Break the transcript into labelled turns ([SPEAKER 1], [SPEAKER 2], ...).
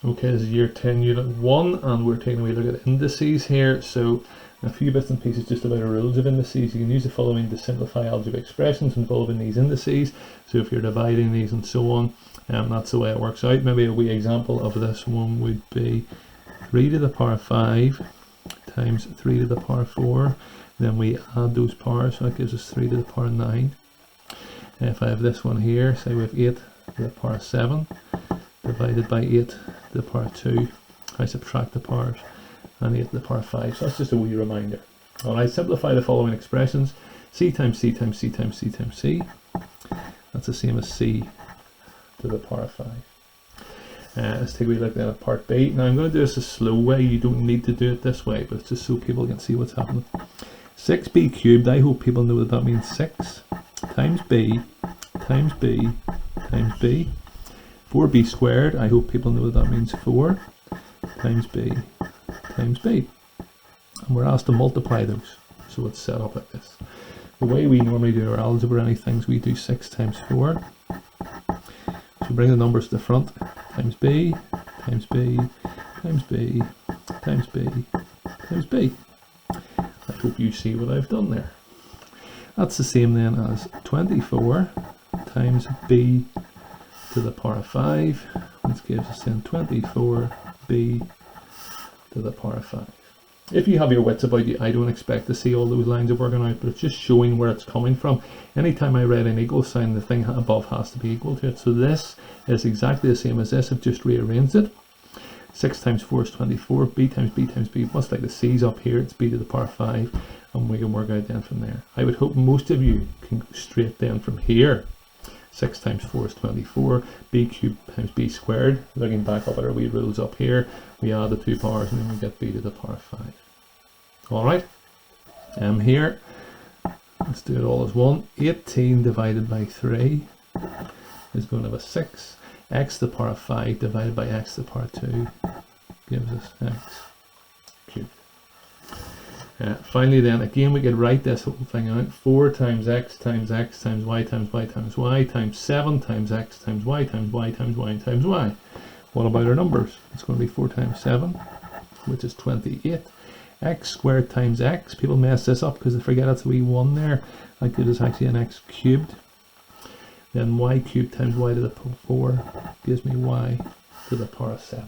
[SPEAKER 1] Okay, this is year 10, unit 1, and we're taking a wee look at indices here. So a few bits and pieces just about the rules of indices. You can use the following to simplify algebra expressions involving these indices. So if you're dividing these and so on, that's the way it works out. Maybe a wee example of this one would be 3 to the power 5 times 3 to the power 4. Then we add those powers, so that gives us 3 to the power 9. If I have this one here, say we have 8 to the power 7 divided by 8 to the power 2. I subtract the powers, and 8 to the power 5. So that's just a wee reminder. Alright, simplify the following expressions. C times C times C times C times C. That's the same as C to the power 5. Let's take a wee look then at part B. Now I'm going to do this a slow way. You don't need to do it this way, but it's just so people can see what's happening. 6b cubed, I hope people know that means 6 times b times b times b. 4b squared, I hope people know that means 4 times b times b. And we're asked to multiply those, so it's set up like this. The way we normally do our algebra things, we do 6 times 4. So bring the numbers to the front, times b, times b, times b, times b, times b. I hope you see what I've done there. That's the same then as 24 times b to the power 5, which gives us then 24b to the power 5. If you have your wits about you, I don't expect to see all those lines of working out, but it's just showing where it's coming from. Anytime I write an equal sign, the thing above has to be equal to it. So this is exactly the same as this. I've just rearranged it. 6 times 4 is 24. B times B times B, much like the C's up here, it's b to the power 5, and we can work out then from there. I would hope most of you can go straight then from here. 6 times 4 is 24. B cubed times b squared. Looking back up at our wee rules up here, we add the two powers and then we get b to the power 5. Alright, here, let's do it all as one. 18 divided by 3 is going to have a 6. X to the power 5 divided by x to the power 2 gives us x cubed. Finally then, again we could write this whole thing out. 4 times x times x times y times y times y times 7 times x times y times y times y times y. What about our numbers? It's going to be 4 times 7, which is 28. X squared times x. People mess this up because they forget it's a wee 1 there. That gives us actually an x cubed. Then y cubed times y to the power 4 gives me y to the power 7.